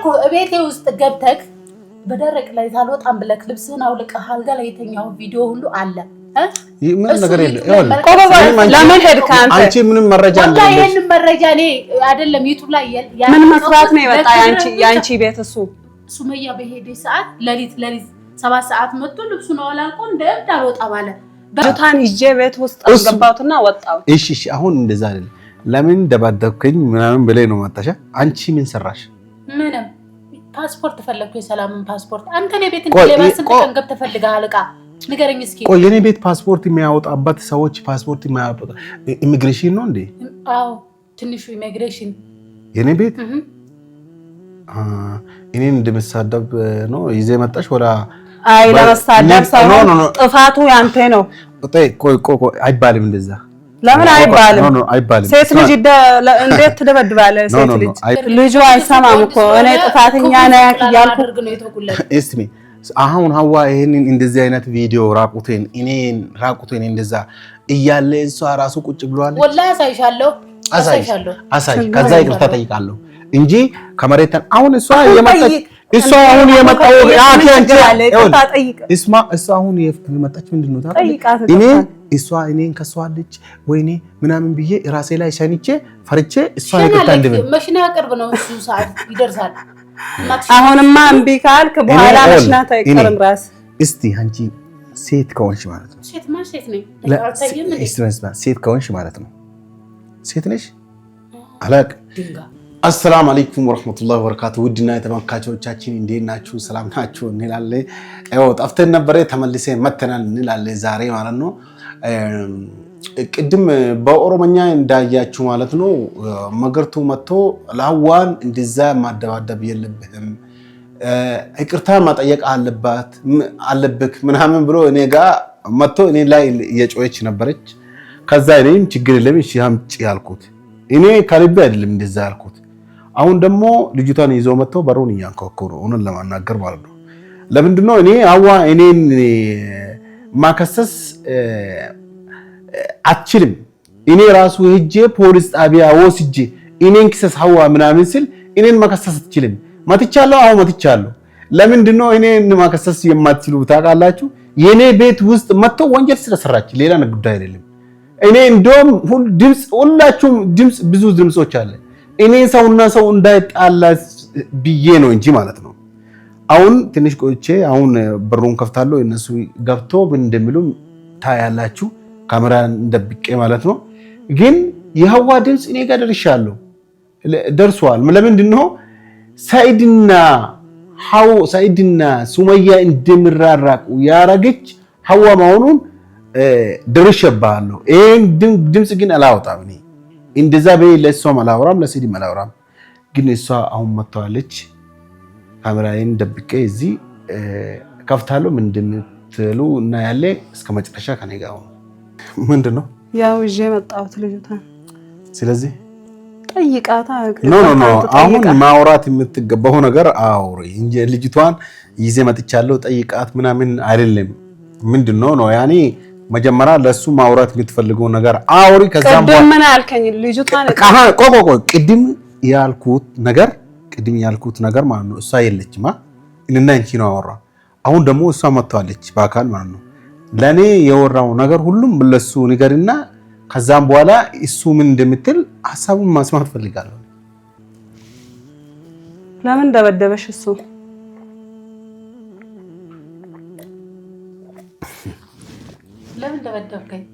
እኮ ቤቴ ውስጥ ገብተክ በደረቅ ላይ ታልወጣም ብለክ ልብስህን አውልቀህ አልጋ ላይ የተኛው ቪዲዮ ሁሉ አለ ምን ነገር የለ ለምን ሄድክ አንቺ ምንም መረጃ እንደሌለ ይሄን መረጃ እኔ አይደለም ዩቲዩብ ላይ ምን መስራት ነው የወጣ ያንቺ ቤት እሱ ሱመያ በሄደ ሰዓት ለሊት 7 ሰዓት መጥቶ ልብሱን አውላልቆ እንዳልወጣ ባለ ጆታን ይዤ ቤት ውስጥ አስገባውትና ወጣው እሺ አሁን እንደዛ አይደለም ለምን ደባደብከኝ ምናምን በላይ ነው ማጣሻ አንቺ ምን ሰራሽ ምንም ፓስፖርት ፈለኩ የሰላምን ፓስፖርት አንተ ነው ቤት እንደሌባስ ተንገብ ተፈልጋል እቃ ንገረኝ እስኪ ቆይ የኔ ቤት ፓስፖርት የሚያወጣበት ሰዎች ፓስፖርት የሚያወጣ ኢሚግሬሽን ነው እንዴ አዎ ትንሹ ኢሚግሬሽን የኔ ቤት እኔን እንደመሳደብ ነው ይዘህ መጣሽ ወላ አይ ለመሳደብ ሳይሆን ጥፋቱ ያንተ ነው ቆይ አይባልም እንደዛ ለምን አይባልም ሴት ልጅ እንዴት ትደበድባለህ ሴት ልጅ ልጅ አይሰማም እኮ እኔ ጥፋተኛ ነኝ ያልኩ ነው የተኩለት እስቲ አሁን ሀዋ ይሄንን እንደዚህ አይነት ቪዲዮ ራቁቴን እንደዛ እያለ እሷ ራሱ ቁጭ ብሏል ወላሂ አሳይሻለሁ ከዛ ይቅርታ ጠይቃለሁ እንጂ ከመሬተን አሁን እሷ አሁን የመጣው እሷ አሁን የመጣች ምንድነው ታዲያ እኔን ከሷለች ወይኔ ምናምን ብዬ ራሴ ላይ ሸንቼ ፈርቼ እሷ ይቅርታ እንደምን መሽና ቅርብ ነው እሱ ሰዓት ይደርሳል አሁንማ እምቢ ካልክ በኋላ መሽና ታይቀርም ራስ እስቲ አንቺ ሴት ከሆንሽ ማለት ነው ሴት ነኝ ሴት ከሆንሽ ማለት ነው ሴት ነሽ አላቅ አሰላሙ አለይኩም ወራህመቱላሂ ወበረካቱ ውድና የተመልካቾቻችን እንዴት ናችሁ ሰላም ናችሁ እንላለን ጠፍተን ነበር ተመልሰን መተናል እንላለን ዛሬ ማለት ነው ቅድም በኦሮሞኛ እንዳያችሁ ማለት ነው መገርቱ መጥቶ ለሐዋን እንደዛ ማደባደብ የለብህም ይቅርታ ማጠየቅ አለብክ ምናምን ብሎ እኔ ጋር መጥቶ እኔ ላይ የጮች ነበረች ከዛ እኔም ችግር የለም እሺ አምጪ ያልኩት እኔ ከልቤ አይደለም እንደዛ ያልኩት አሁን ደግሞ ልጅቷን ይዘው መጥተው በሩን ያንኳኩ ነው እነን ለማናገር ማለት ነው ለምንድነው እኔ ሐዋ እኔን ማከሰስ አትችልም እኔ ራሱ ሄጄ ፖሊስ ጣቢያ ወስጄ እኔን ክሰስ ሐዋ ምናምን ስል እኔን ማከሰስ አትችልም መጥቻለሁ ለምንድነው እኔን ማከሰስ የማትችሉ ታውቃላችሁ የኔ ቤት ውስጥ መጥተው ወንጀል ስለሰራች ሌላ ጉዳይ አይደለም እኔ እንደውም ሁላችሁም ብዙ ድምጾች አለ እኔ ሰውና ሰው እንዳይጣላ ብዬ ነው እንጂ ማለት ነው አሁን ትንሽ ቆይቼ አሁን በሩን ከፍታለሁ እነሱ ገብቶ ምን እንደሚሉ ታያላችሁ ካሜራ እንደብቄ ማለት ነው ግን የሐዋ ድምጽ እኔ ጋር ደርሷል ለምንድነው ሰይድና ሱመያ እንደምራራቁ ያረጋች ሐዋ መሆኑን ደርሼባለሁ ይሄን ድምጽ ግን አላወጣም እኔ እንደዛ በለሷም አላወራም ለሰይድም አላወራም ግን እሷ አሁን መጥተዋለች ካሜራዬን ደብቄ እዚህ ከፍታለሁ ምን እንደምትሉ እና ያለ እስከ መጨረሻ ከኔ ጋር ምንድነው ያው እጄ መጣሁት ልጅቷን ስለዚህ ጠይቃታ ኖ አሁን ማውራት የምትገባው ነገር አውሪ እንጂ ልጅቷን ይዤ መጥቻለሁ ጠይቃት ምናምን አይደለም ምንድነው ነው ያኔ መጀመሪያ ለሱ ማውራት የምትፈልገው ነገር አውሪ ከዛም ቀደም ምን አልከኝ ልጅቷን ቅድም ያልኩት ነገር ማለት ነው እሷ የለችማ እና እንቺ ነው አወራ አሁን ደግሞ እሷ መጥቷለች በአካል ማለት ነው ለኔ የወራው ነገር ሁሉም ለሱ ንገርና ከዛም በኋላ እሱ ምን እንደምትል ሐሳቡን ማስማት ፈልጋለሁ ለምን ደበደበሽ እሱ ለምን ደበደብከኝ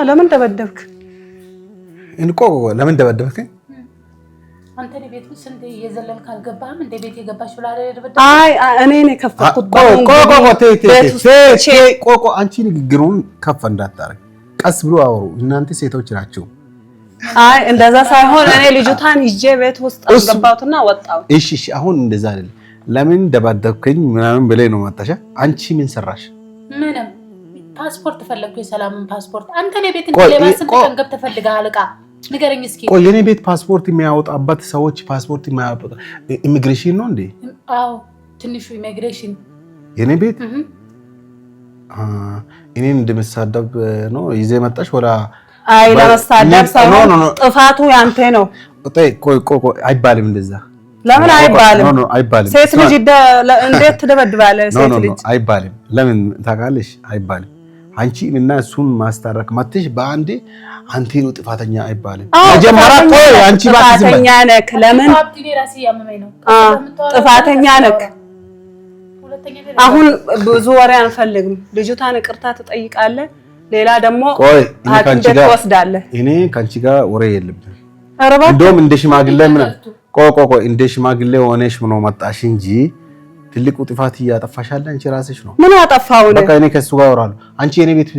ለምን ደበደብክ ለምን ደበደብከኝ አንተ ቤት ውስጥ እንደ የዘለልክ አልገባህም እንደ ቤት የገባሽ ብላ ደበደብ እኔ ነኝ ከፈትኩት አንቺ ንግግሩን ከፍ እንዳታረግ ቀስ ብሎ አወሩ እናንተ ሴቶች ናችሁ እንደዛ ሳይሆን እኔ ልጅቷን ይዤ ቤት ውስጥ አስገባውትና ወጣው እሺ አሁን እንደዛ አይደል ለምን ደባደብከኝ ምናምን በላይ ነው ማጣሻ አንቺ ምን ሰራሽ ምንም ፓስፖርት ፈለኩ የሰላምን ፓስፖርት አንተ ነው ቤት እንደሌባስ ተንገብ ተፈልጋል እቃ ንገረኝ እስኪ ቆይ የኔ ቤት ፓስፖርት የሚያወጣበት ሰዎች ፓስፖርት የሚያወጣ ኢሚግሬሽን ነው እንዴ አዎ ትንሹ ኢሚግሬሽን የኔ ቤት እኔን እንደመሳደብ ነው ይዘህ መጣሽ ወላ አይ ለመሳደብ ሳይሆን ጥፋቱ ያንተ ነው ቆይ አይባልም እንደዛ። ለምን አይባልም? ኖ አይባልም። ሴት ልጅ እንዴት ትደበድባለህ? ሴት ልጅ አይባልም። ለምን ታውቃለሽ? አይባልም። አንቺ እና እሱን ማስታረቅ ማትሽ በአንዴ አንተ ነው ጥፋተኛ አይባልም። መጀመሪያ ቆይ አንቺ ጥፋተኛ ነህ። ለምን ጥፋተኛ ነህ? አሁን ብዙ ወሬ አንፈልግም። ልጅቷን ይቅርታ ትጠይቃለህ። ሌላ ደግሞ ሐኪም ቤት ትወስዳለህ። እኔ ካንቺ ጋር ወሬ የለብንም። እንደውም እንደ ሽማግሌ ምን ቆይ እንደ ሽማግሌ ሆነሽ ነው መጣሽ እንጂ ትልቁ ጥፋት እያጠፋሻለ አንቺ ራስሽ ነው። ምን አጠፋው ነው? በቃ እኔ ከሱ ጋር አወራለሁ። አንቺ የኔ ቤት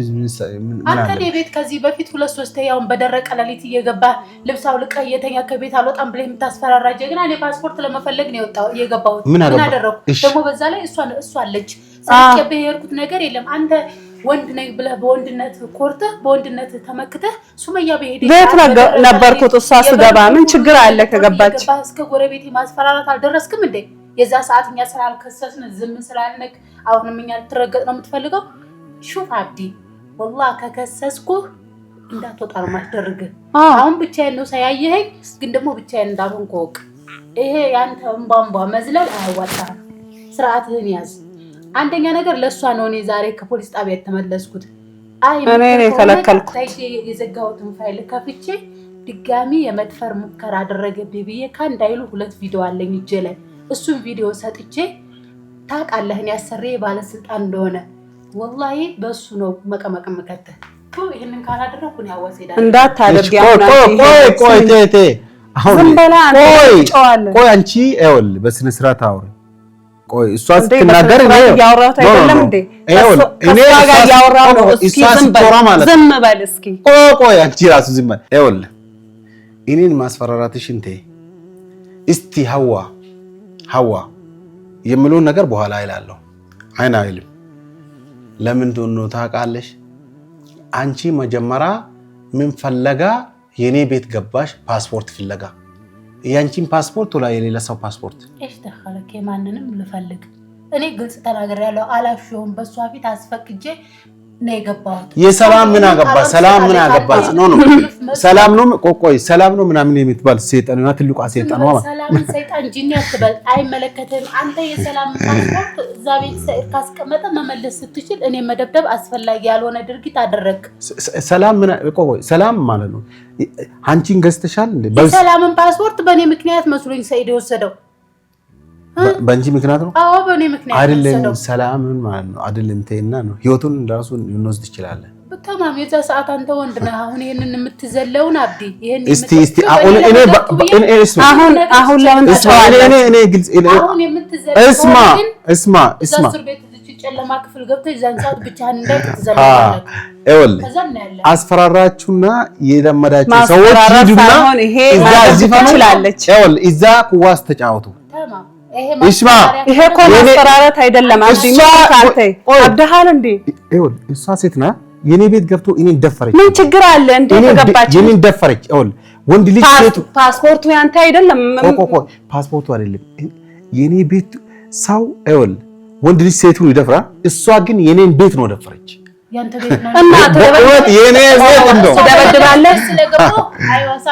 አንተ እኔ ቤት ከዚህ በፊት 2-3 ያውን በደረቀ ሌሊት እየገባ ልብስ አውልቀህ እየተኛ ከቤት አልወጣም ብለህ የምታስፈራራ ጀግና። እኔ ፓስፖርት ለመፈለግ ነው የገባሁት። ምን አደረኩ ደግሞ? በዛ ላይ እሷ አለች ሰጥቼ የሄድኩት ነገር የለም። አንተ ወንድ ነኝ ብለህ በወንድነት ኮርተህ በወንድነት ተመክተህ ሱመያ በሄደ ቤት ነበርኩት። እሷ ስገባ ምን ችግር አለ? ከገባች እስከ ጎረቤቴ ማስፈራራት አልደረስክም እንዴ? የዛ ሰዓት እኛ ስላልከሰስን ዝም ስላልነክ አሁንም እኛ ልትረገጥ ነው የምትፈልገው? ሹፍ አብዲ ወላሂ ከከሰስኩህ እንዳትወጣ ነው የማስደርግህ። አሁን ብቻዬን ነው ሳያየኸኝ፣ ግን ደግሞ ብቻዬን እንዳልሆንኩ እወቅ። ይሄ ያንተ እንቧንቧ መዝለል አያዋጣህም። ስርዓትህን ያዝ። አንደኛ ነገር ለእሷ ነው እኔ ዛሬ ከፖሊስ ጣቢያ የተመለስኩት። እኔ ከለከልኩት የዘጋሁትን ፋይል ከፍቼ ድጋሚ የመድፈር ሙከራ አደረገብኝ ብዬ ከአንድ አይሉ 2 ቪዲዮ አለኝ እጄ ላይ። እሱን ቪዲዮ ሰጥቼ ታውቃለህ እኔ ያሰሬ ባለስልጣን እንደሆነ ወላሂ በሱ ነው መቀመቅ መከተህ። ይሄንን ካላደረኩ ነው ያወሰዳ እንዳታደርግ ቆይ አንቺ አይወል በስነ ስርዓት አውሪ። ቆይ እሷ ስትናገር ነው ያወራው አይደለም እንዴ? እኔ ጋር ያወራው ነው። እስኪ ዝም በል እስኪ። ቆይ አንቺ ራሱ ዝም በል። አይወል እኔን ማስፈራራትሽ እንቴ እስቲ ሐዋ የምለውን ነገር በኋላ አይላለሁ። አይና አይልም። ለምን ነው ታውቃለሽ? አንቺ መጀመሪያ ምን ፈለጋ የኔ ቤት ገባሽ? ፓስፖርት ፍለጋ። ያንቺን ፓስፖርት ወላ የሌላ ሰው ፓስፖርት? እሺ ተخلك ማንንም ልፈልግ? እኔ ግልጽ ተናግሬያለሁ። አላፍሽውም። በሷ ፊት አስፈቅጄ ነው የገባሁት። የሰላም ምን አገባ? ሰላም ምን አገባ? ኖ ሰላም ነው ቆይ ሰላም ነው ምናምን የምትባል ሰይጣንና ትልቋ ሰይጣን ነው። ሰላም ሰይጣን ጂኒ አትበል። አይመለከትም። አንተ የሰላም ፓስፖርት እዛ ቤት ሰይር ካስቀመጠ መመለስ ስትችል እኔ መደብደብ አስፈላጊ ያልሆነ ድርጊት አደረክ። ሰላም ምን ቆይ ሰላም ማለት ነው አንቺን ገዝተሻል እንዴ? የሰላምን ፓስፖርት በእኔ ምክንያት መስሎኝ ሰይድ የወሰደው በእንጂ ምክንያት ነው። አዎ በእኔ ምክንያት አይደለም። ሰላምን ማለት ነው አይደለም። ተይና ነው ህይወቱን ራሱ እንወስድ ይችላል። በተማም የዛ ሰዓት አንተ ወንድ ነህ። አሁን ይሄንን የምትዘለውን አብዲ ይሄን እስቲ አሁን አሁን ለምን እኔ ግልጽ አሁን የምትዘለው እስማ ጨለማ ክፍል ገብተህ ዛን ሰዓት ብቻህን እንዳትዘለላለህ። ኤወል አስፈራራችሁና የለመዳችሁ ሰዎች ሂዱና እዛ እዚህ ፈንችላለች። ኤወል እዛ ኩዋስ ተጫወቱ። ተማም እስማ ይሄ እኮ ማስፈራራት አይደለም። አንተ አብደሃል እንዴ? ኤወል እሷ ሴት ናት። የኔ ቤት ገብቶ እኔን ደፈረች። ምን ችግር አለ? እንዴ ተገባች? የኔን ደፈረች። ኤወል ወንድ ልጅ ሴቱ ፓስፖርቱ ያንተ አይደለም። ፓስፖርቱ አይደለም የኔ ቤት ሰው ኤወል ወንድ ልጅ ሴቱን ይደፍራል። እሷ ግን የኔን ቤት ነው ደፈረች። ያንተ ቤት ነው እና የኔ ቤት ነው ትደበድባለህ። ስለገባው አይዋሳ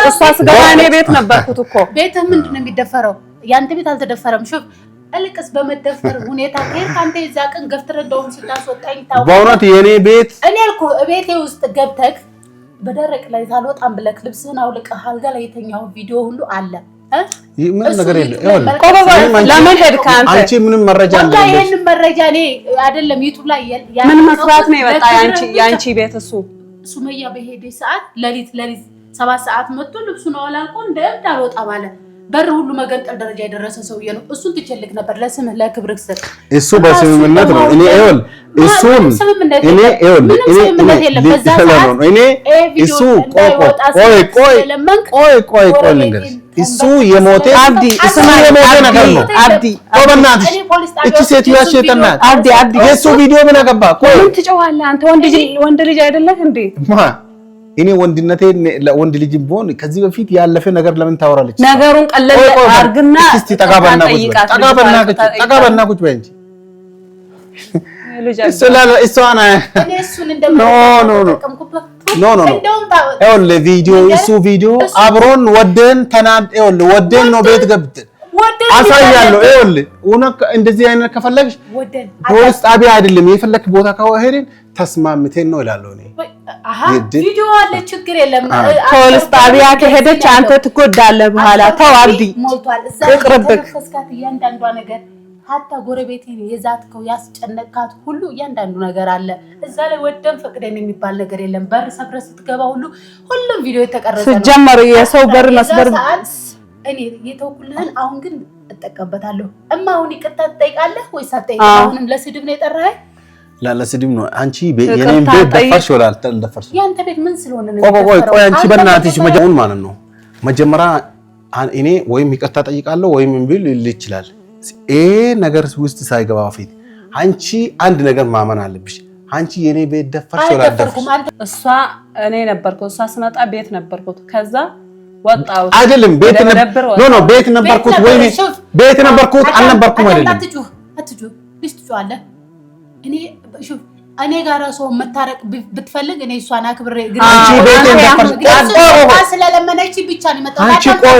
እሷ ስገባ እኔ ቤት ነበርኩት እኮ። ቤትህ ምንድን ነው የሚደፈረው? ያንተ ቤት አልተደፈረም። ሹፍ እልቅስ በመደፈር ሁኔታ ከሄድክ አንተ የዛ ቀን ገፍትረህ እንደውም ስታስወጣኝ ታውቃለህ። በእውነት የኔ ቤት እኔ እኮ ቤቴ ውስጥ ገብተህ በደረቅ ላይ ታልወጣም ብለህ ልብስህን አውልቀህ አልጋ ላይ የተኛው ቪዲዮ ሁሉ አለ። ምን ነገር የለም። ለምን ሄድክ አንተ? አንቺ ምንም መረጃ እንደሌለሽ ይሄን መረጃ እኔ አይደለም ዩቲዩብ ላይ ምን መስራት ነው የመጣ ያንቺ ቤት? ሱመያ በሄደ ሰዓት ለሊት 7 ሰዓት መጥቶ ልብሱን አወላልቆ እንደምድ አልወጣ ማለት በር ሁሉ መገንጠል ደረጃ የደረሰ ሰውዬ ነው። እሱን ትችልክ ነበር ለስምህ ለክብርህ ስል እሱ በስምምነት ነው። እኔ ኤወል እሱን እኔ ኤወል እኔ እሱ ቆይ ልንገርሽ እሱ የሞተ አብዲ እሱ የሞተ ነገር ነው። አብዲ በእናትሽ እቺ ሴትዮ ሸይጣናት አብዲ የሱ ቪዲዮ ምን አገባ? ቆይ ምን ትጨዋለህ አንተ? ወንድ ልጅ አይደለህ እንዴ? እኔ ወንድነቴ ለወንድ ልጅ ቢሆን ከዚህ በፊት ያለፈ ነገር ለምን ታወራለች? ነገሩን ቀለል አድርግና እስቲ ተቃበልና ቁጭ በይ እንጂ ልጅ እሷን እሱን እንደምጠቀምኩበት ይኸውልህ ቪዲዮ እሱ ቪዲዮ አብሮን ወደን ወደን ነው ቤት ገብተን አሳያለሁ። ይኸውልህ እንደዚህ አይነት ከፈለግሽ ፖሊስ ጣቢያ አይደለም የፈለክ ቦታ ከሄድን ተስማምተን ነው እላለሁ እኔ። ቪዲዮ አለ ችግር የለም። ፖሊስ ጣቢያ ከሄደች አንተ ትጎዳለህ በኋላ። ተው አብዲ ይቅርብክ። እያንዳንዷ ነገር ሀታ ጎረቤቴን የዛትከው ያስጨነቃት ሁሉ እያንዳንዱ ነገር አለ እዛ ላይ። ወደን ፈቅደን የሚባል ነገር የለም። በር ሰብረህ ስትገባ ሁሉም ቪዲዮ የተቀረጸ ነው። ሲጀመር የሰው በር መስበር እኔ የተውኩልህን አሁን ግን እጠቀምበታለሁ። አሁን ይቅርታ ትጠይቃለህ ወይስ አትጠይቅም? አሁንም ለስድብ ነው የጠራኸኝ? ለስድብ ነው። አንቺ የኔን ቤት ደፈርሽ ወላ አልደፈርሽ? ያንተ ቤት ምን ስለሆነ ነው? ቆይ አንቺ በእናትሽ መጀመሩን ማለት ነው መጀመሪያ እኔ ወይም ይቅርታ ጠይቃለሁ ወይም ቢል ይችላል። ነገር ውስጥ ሳይገባ በፊት አንቺ አንድ ነገር ማመን አለብሽ። አንቺ የኔ ቤት ደፈርሽ ወላ አልደፈርሽ? እሷ እኔ ነበርኩ እሷ ስመጣ ቤት ነበርኩት ከዛ ወጣው አይደለም ቤት ነበር ኖ ቤት ነበርኩት ወይ ቤት ነበርኩት አልነበርኩም አይደለም። አትጩህ ልስትጩህ እኔ ጋር ሰው መታረቅ ብትፈልግ እኔ እሷን አክብሬ ግን አንቺ ቤት እንደፈርሽ ስለለመነች ብቻ ነው መጣው። አንቺ ቆይ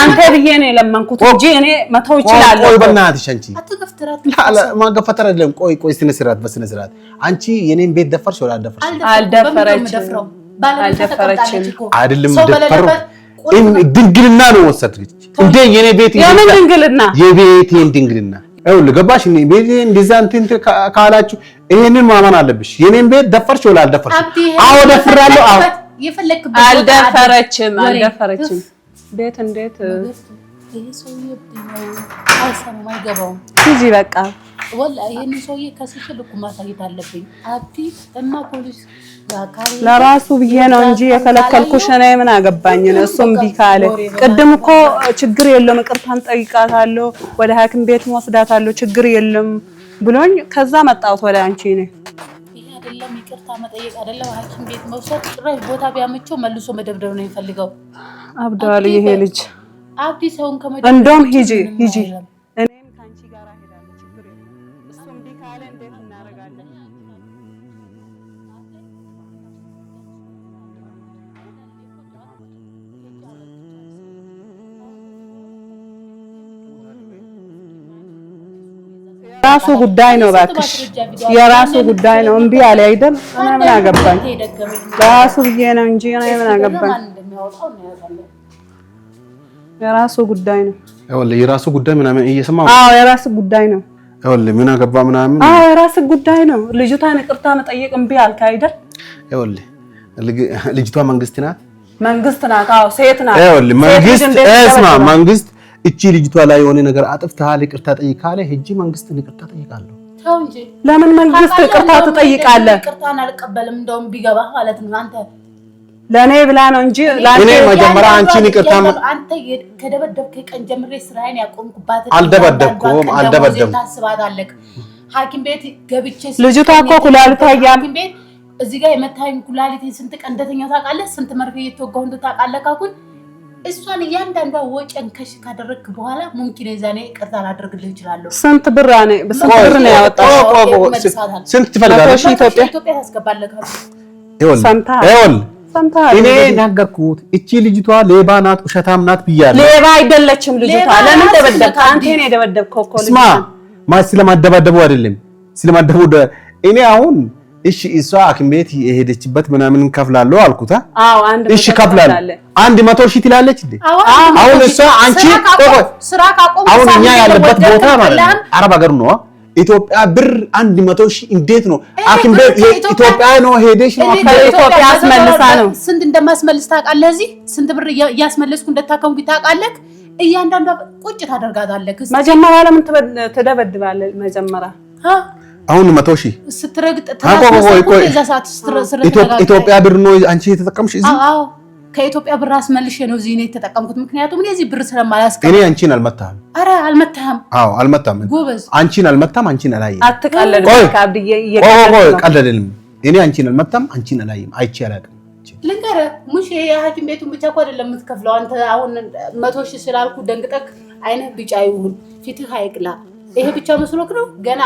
አንተ ብዬ ነው የለመንኩት እንጂ እኔ መተው ይችላል። ቆይ በእናትሽ አንቺ አትገፍትራት ማገፈተር አይደለም። ቆይ ስነ ስርዓት በስነ ስርዓት አንቺ የኔን ቤት ደፈርሽ ወላ አልደፈርሽ? አልደፈረችም አይደለም ደፈር ድንግልና ነው ወሰድኩት እንዴ የኔ ቤት የምን ድንግልና? የቤቴን ድንግልና ይኸውልህ ገባሽ? እኔ ቤቴ እንደዛ እንትን ካላችሁ ይሄንን ማመን አለብሽ። የኔን ቤት ደፈርሽ ወላ አልደፈርሽ? አዎ ደፍራለሁ። አዎ አልደፈረችም ቤት እንዴት ይሄ ሰውዬ አይሰማም አይገባውም። ሂጂ በቃ ወላሂ ይሄን ሰውዬ ከስሽ ልኩ ማሳየት አለብኝ። አብዲ እና ፖሊስ ለራሱ ብዬ ነው እንጂ የከለከልኩሽ እኔ ምን አገባኝ ነው። እሱም ቢካለ ቅድም እኮ ችግር የለም ይቅርታን ጠይቃታለሁ ወደ ሐኪም ቤት ወስዳታለሁ ችግር የለም ብሎኝ ከዛ መጣሁት ወደ አንቺ ነኝ። ይሄ አይደለም ይቅርታ መጠየቅ አይደለም ሐኪም ቤት መውሰድ ጭራሽ ቦታ ቢያመቸው መልሶ መደብደብ ነው የሚፈልገው። አብዷል ይሄ ልጅ አብዲ ሰውን ከመደብደብ እንደውም ሂጂ እኔም ካንቺ ጋር ሄዳለሁ ችግር የለም። እሱም ቢካለ እንዴት እናረጋለን? የራሱ ጉዳይ ነው እባክሽ የራሱ ጉዳይ ነው። እምቢ አለ አይደል? እኔ ምን አገባኝ? ለራሱ ብዬ ነው እንጂ እኔ ምን አገባኝ? የራሱ ጉዳይ ነው። ይኸውልህ የራሱ ጉዳይ ምናምን እየሰማሁ አዎ የራሱ ጉዳይ ነው። ይኸውልህ ምን አገባ ምናምን አዎ የራሱ ጉዳይ ነው። ልጅቷን ይቅርታ መጠየቅ እምቢ አልክ አይደል? ይኸውልህ ልጅቷ መንግስት ናት። አዎ ሴት ናት። ይኸውልህ መንግስት እቺ ልጅቷ ላይ የሆነ ነገር አጥፍተሃል ይቅርታ ጠይቃለህ? ሂጂ መንግስትን ይቅርታ ጠይቃለሁ። ተው እንጂ ለምን መንግስት ይቅርታ ትጠይቃለህ? ይቅርታን አልቀበልም እንደውም ቢገባ ማለት ነው። አንተ ለኔ ብላ ነው እንጂ እኔ መጀመሪያ አንቺን ይቅርታ አንተ ከደበደብከኝ ቀን ጀምሬ ስራዬን ያቆምኩባት አልደበደብኩም ታስባታለህ። ሐኪም ቤት ገብቼ ልጅቷ እኮ ኩላሊቷ ሐኪም ቤት እዚህ ጋር የመታኝ ኩላሊቴን ስንት ቀን እንደተኛው ታውቃለህ? ስንት መርፌ እየተወጋሁ ታውቃለህ? ካኩን እሷን እያንዳንዷ ወጪን ከሽ ካደረግክ በኋላ ሙምኪን የዛኔ ይቅርታ ላደርግልህ እችላለሁ። ስንት ብር ነው ያወጣው? ስንት ትፈልጋለሽ? ኢትዮጵያ ታስገባለህ። እኔ ነገርኩት እቺ ልጅቷ ሌባ ናት ውሸታም ናት ብያለሁ። ሌባ አይደለችም ልጅቷ። ለምን ደበደብክ? አንተ ነህ የደበደብከው እኮ ልጅቷ። ስለማደባደቡ አይደለም ስለማደቡ እኔ አሁን እሺ እሷ ሐኪም ቤት የሄደችበት ምናምን ከፍላለሁ አልኩታ። አዎ አንድ እሺ ከፍላለሁ 100 ሺህ ትላለች እንዴ? አሁን እሷ አንቺ ስራ ካቆም አሁን እኛ ያለበት ቦታ ማለት ነው አረብ ሀገር ነው። ኢትዮጵያ ብር 100 ሺህ እንዴት ነው ሐኪም ቤት ኢትዮጵያ ነው ሄደሽ ነው ኢትዮጵያ አስመልሳ ነው። ስንት እንደማስመልስ ታውቃለህ? እዚህ ስንት ብር እያስመለስኩ እንደታከምኩ ታውቃለህ? እያንዳንዷ ቁጭ ታደርጋታለህ። መጀመሪያ ለምን ትደበድባለህ? መጀመሪያ አሁን 100 ሺህ ስትረግጥ ኢትዮጵያ ብር ነው አንቺ የተጠቀምሽ እዚህ? አዎ ከኢትዮጵያ ብር አስመልሼ ነው እዚህ ነው የተጠቀምኩት። ምክንያቱም እኔ እዚህ ብር ስለማላስቀር። እኔ አንቺን አልመታም። አረ አልመታም። አዎ አልመታም። ጎበዝ አንቺን አልመታም። አንቺን አላየም። አትቀለድ ካብዲዬ ቀለደልም። እኔ አንቺን አልመታም። አንቺን አላየም። አይቼ አላውቅም። ልንገርህ ሙሽ የሐኪም ቤቱን ብቻ እኮ አይደለም የምትከፍለው አንተ። አሁን 100 ሺህ ስላልኩ ደንግጠክ አይነህ ቢጫ ይሁን ፊትህ አይቅላ ይሄ ብቻ መስሎክ ነው ገና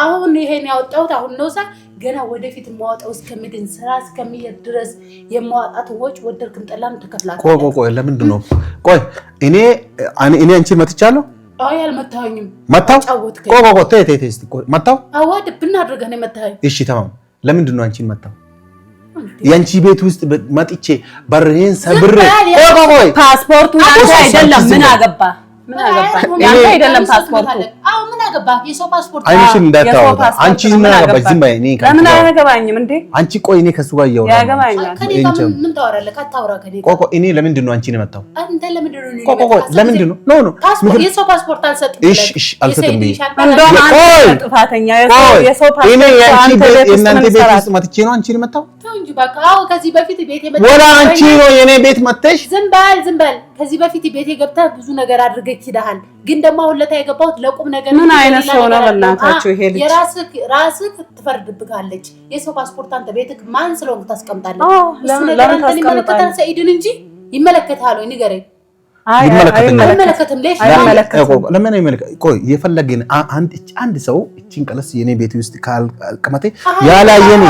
አሁን ይሄን ያወጣሁት አሁን ነው ገና ወደፊት የማወጣው እስከምድን ስራ እስከሚሄድ ድረስ የማወጣት ወጭ ወደድክም ጠላም ተከፍላለህ። ቆይ ለምንድን ነው ቆይ እኔ አንቺን መትቻለሁ? አይ አልመታኸኝም። መታው? ቆይ እስቲ መታው? አዋድ ብናደርገህ ነው መታኸኝ። እሺ ተማም። ለምንድን ነው አንቺን መታው? ያንቺ ቤት ውስጥ መጥቼ በርህን ሰብሬ ቆይ ፓስፖርቱ አንተ አይደለም ምን አገባ ያንተ አይደለም ፓስፖርቱ። አዎ ምን አገባ የሰው ፓስፖርት አይንሽን እንዳታወጣ አንቺ ምን አገባሽ? ዝም በይ። እኔ ለምን አያገባኝም እንዴ? አንቺ ቆይ እኔ ከሱ ጋር እያወራሁ ያገባኛል። ከኔ ጋር ምን ታወራለህ? ካታወራ ከኔ ጋር ቆይ እኔ ለምንድን ነው አንቺን የመታው? አንተ ለምንድን ነው ቆይ ለምንድን ነው ኖ ፓስፖርት የሰው ፓስፖርት አልሰጥም። እሺ አልሰጥም። እንደውም አንተ ጥፋተኛ የሰው ፓስፖርት እኔ ያንቺ ቤት እናንተ ቤት ውስጥ መጥቼ ነው አንቺን የመታው? ተው እንጂ በቃ። አዎ ከዚህ በፊት ቤት የመጣ ወላ አንቺ ነው የኔ ቤት መጥተሽ? ዝም በል። ከዚህ በፊት ቤት ገብተህ ብዙ ነገር አድርገህ ኪዳሃል። ግን ደግሞ አሁን ለታ የገባሁት ለቁም ነገር ምን አይነት ሰው ነው በእናታችሁ? ይሄ ልጅ የራስህ ትፈርድብካለች። የሰው ፓስፖርት አንተ ቤትክ ማን ስለሆንክ ታስቀምጣለህ? እሱ ነገር ለምን አንተን ይመለከታል ሰኢድን እንጂ ይመለከታል ወይ ንገረኝ። አይመለከትም። ለምን አይመለከትም? ቆይ የፈለገን አንድ ሰው እቺን ቀለስ የኔ ቤት ውስጥ ካልቀመጠ ያላየኔ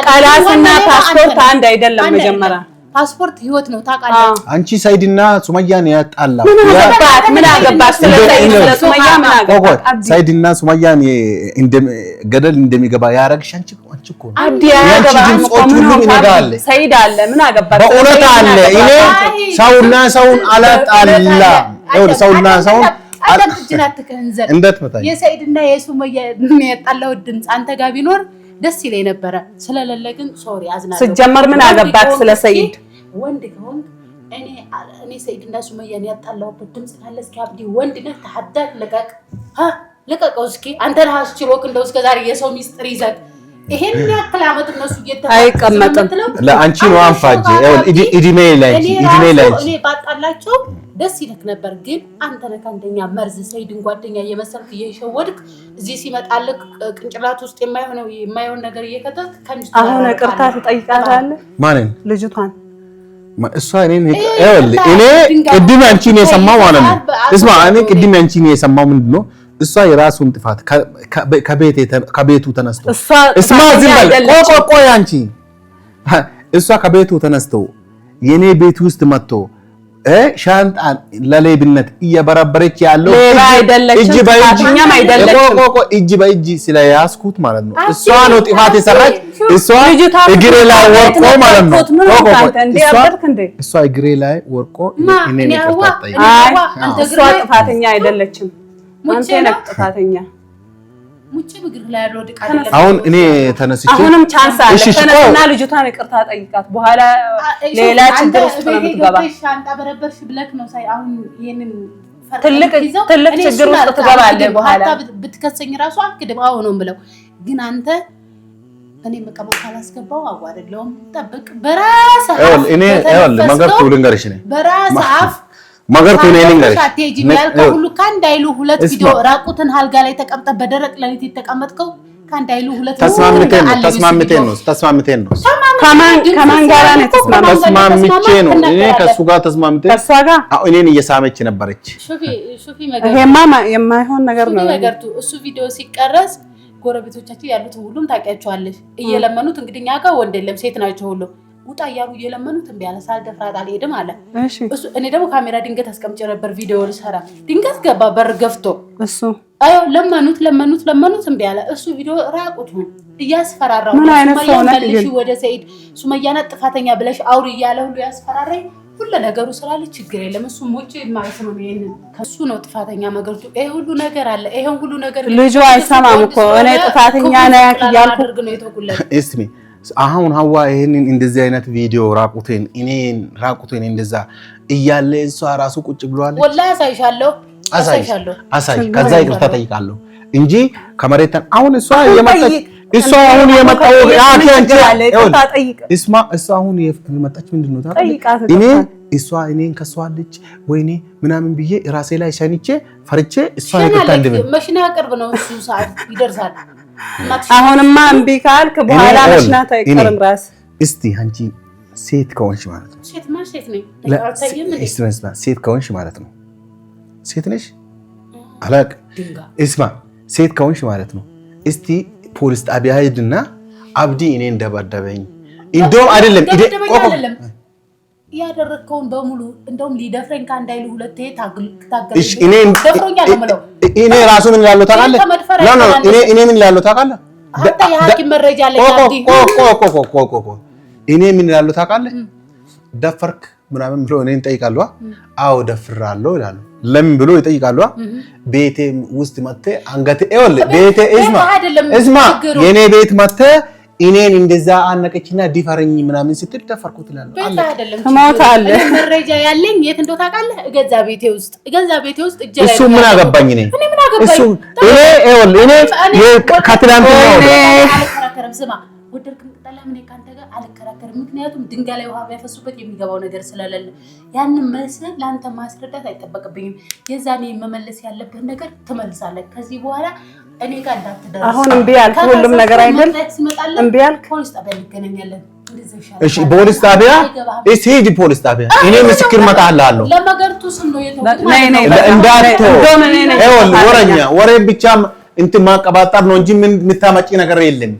ቀላስና ፓስፖርት አንድ አይደለም። መጀመሪያ ፓስፖርት ህይወት ነው ታውቃለህ። አንቺ ሰይድና ሱመያን ያጣላ ምን አገባሽ? ስለ ሱመያ ምን አገባሽ? ሰይድና ሱመያን ገደል እንደሚገባ ያረግሽ አንቺ እኮ አዲ ያገባሽ ሰይድ አለ ምን አገባሽ? በእውነት አለ። እኔ ሰውና ሰውን አላጣላ ሰውና ሰውን እንዴት መጣ? የሰይድና የሱመያ ያጣላው ድምጽ አንተ ጋር ቢኖር ደስ ይለኝ ነበረ። ስለሌለ ግን ሶሪ አዝናለሁ። ስጀመር ምን አገባክ ስለ ሰይድ? ወንድ ከሆንክ እኔ ሰይድና ሱመያን ያጣላሁበት ድምጽ ካለ እስኪ አብዲ ወንድ ነህ ተሐዳት ለቀቀው እስኪ። አንተ ነህ አስችሎክ እንደው እስከ ዛሬ የሰው ሚስጥር ይዘህ ይሄን ያክል አመት እነሱ አይቀመጥም። ለአንቺ ነው አንፋጅ ኢዲሜ ላይ እኔ ባጣላቸው ደስ ይልክ ነበር። ግን አንተ ነህ አንደኛ መርዝ ሰይድን ጓደኛ እየመሰልክ እየሸወድክ እዚህ ሲመጣልክ ቅንጭላት ውስጥ የማይሆን ነገር እየከተትክ ከንጅ አሁን ይቅርታ ትጠይቃታለህ? ማንን? ልጅቷን እሷ እኔ ቅድም አንቺን የሰማው ማለት ነው። እስማ እኔ ቅድም አንቺን የሰማው ምንድነው? እሷ የራሱን ጥፋት ከቤቱ ተነስቶ እስማ ዝም በል ቆይ አንቺ እሷ ከቤቱ ተነስቶ የኔ ቤት ውስጥ መጥቶ ሻንጣ ለሌብነት እየበረበረች ያለው እጅ በእጅ ስለያዝኩት ማለት ነው። እሷ ነው ጥፋት የሰራች። እሷ እግሬ ላይ ወርቆ ማለት ነው። እሷ እግሬ ላይ ወርቆ እኔ እሷ ጥፋተኛ አይደለችም። አንተ ነህ ጥፋተኛ። አሁን እኔ ተነስቼ አሁንም ቻንስ አለ። ተነስና ልጅቷን ይቅርታ ጠይቃት። በኋላ ሌላ ችግር ውስጥ ነው የምትገባ። ትልቅ ችግር ውስጥ ትገባለህ። በኋላ ብትከሰኝ ራሱ አክድም አዎ ነው የምለው። ግን አንተ እኔ መቀማ ካላስገባው አው አይደለም። ጠብቅ በራስ አፍ እኔ መንገርቱ ልንገርሽ ነኝ በራስ አፍ መንገርቱ እኔ ልንገርሽ ስትራቴጂ ያልከው ሁሉ ካንድ አይሉ ሁለት ቪዲዮ ራቁትን አልጋ ላይ ተቀምጠ በደረቅ ለሊት የተቀመጥከው ካንድ አይሉ ሁለት ተስማምተን ነው ከማን ጋር ነው ተስማምቼ ነው እኔ ከሱ ጋር ተስማምተን ከሷ ጋር እኔን እየሳመች ነበረች። ሹፊ መገርቱ ይሄማ የማይሆን ነገር ነው። መገርቱ እሱ ቪዲዮ ሲቀረጽ ጎረቤቶቻቸው ያሉት ሁሉም ታውቂያቸዋለሽ። እየለመኑት እንግዲህ እኛ ጋር ወንድ የለም ሴት ናቸው ሁሉ ውጣ እያሉ እየለመኑት እምቢ አለ። ሳልደፍራት አልሄድም አለ። እሱ እኔ ደግሞ ካሜራ ድንገት አስቀምጬ ነበር ቪዲዮ ልሰራ። ድንገት ገባ በር ገፍቶ እሱ አዩ ለመኑት እምቢ አለ። እሱ ቪዲዮ ራቁቱን እያስፈራራው ሱመያን ወደ ሰኢድ ሱመያን ጥፋተኛ ብለሽ አውሪ እያለ ሁሉ ያስፈራራኝ። ሁሉ ነገሩ ስላለ ችግር የለም እሱ ሞቼ ማለት ነው። ይሄንን ከሱ ነው ጥፋተኛ መገርቱ። ይሄ ሁሉ ነገር አለ። ይሄን ሁሉ ነገር ልጁ አይሰማም እኮ እኔ ጥፋተኛ ነኝ ያልኩ ነው የተኩለት እስቲ አሁን ሀዋ ይሄንን እንደዚህ አይነት ቪዲዮ ራቁቴን እንደዛ እያለ እሷ ራሱ ቁጭ ብሏል። ወላሂ አሳይሻለሁ። ከዛ ይቅርታ ጠይቃለሁ እንጂ ከመሬት አሁን እሷ የመጣው የመጣች ምንድነው ታውቃለህ? እኔን ከሷለች ወይኔ ምናምን ብዬ ራሴ ላይ ሸንቼ ፈርቼ እሷ ይቅርታ እንደምን መሽና ቅርብ ነው እሱ ሰዓት ይደርሳል። አሁንማ እምቢ ካልክ በኋላ መሽና ታይቀርም ራስ እስቲ አንቺ ሴት ከሆንሽ ማለት ነው ሴት ከሆንሽ ማለት ነው ሴት ነሽ አላቅ እስማ ሴት ከሆንሽ ማለት ነው እስቲ ፖሊስ ጣቢያ ሄድና አብዲ እኔን ደበደበኝ እንደውም አይደለም ያደረከውን በሙሉ እንደውም ሊደፍረኝ ካንዳይሉ ሁለቴ ታገል እሺ እኔ ራሱ ምን ያለው ታውቃለህ እኔ ምን ያለው ታውቃለህ አንተ የሐኪም መረጃ ላይ አብዲ እኔ ምን ያለው ታውቃለህ ደፈርክ ምናምን ብሎ እኔን ጠይቃለሁ አዎ ደፍራለሁ ይላል ለምን ብሎ ይጠይቃሉ ቤቴ ውስጥ መጥተ አንገቴ ይወል ቤቴ እስማ የኔ ቤት መጥተ እኔን እንደዛ አነቀችና ዲፈረኝ ምናምን ስትል ደፈርኩት ይላል አለ ተማውታለ መረጃ ያለኝ የት እንደው ታውቃለህ እገዛ ቤቴ ውስጥ እጄ ላይ እሱ ምን አገባኝ እሱ እኔ ይወል እኔ ከትላንት ነው አልከራከርም ስማ ወደድክም ጠላም እኔ ካንተ ጋር አልከራከርም ምክንያቱም ድንጋይ ላይ ውሃ ቢያፈሱበት የሚገባው ነገር ስለሌለ ያንን መስል ላንተ ማስረዳት አይጠበቅብኝም የዛኔ መመለስ ያለብህ ነገር ትመልሳለህ ከዚህ በኋላ እኔ ጋር እንዳትደርስ አሁን እምቢ አልክ ሁሉም ነገር አይደል እምቢ አልክ ፖሊስ ጣቢያ እንገናኛለን እሺ ፖሊስ ጣቢያ እሺ ሂጂ ፖሊስ ጣቢያ እኔ ምስክር መጣላለሁ ለመገርቱ ስም ነው የተወኩት እንዳትቶ ወረኛ ወሬ ብቻ እንት ማቀባጠር ነው እንጂ ምን ምታመጪ ነገር የለም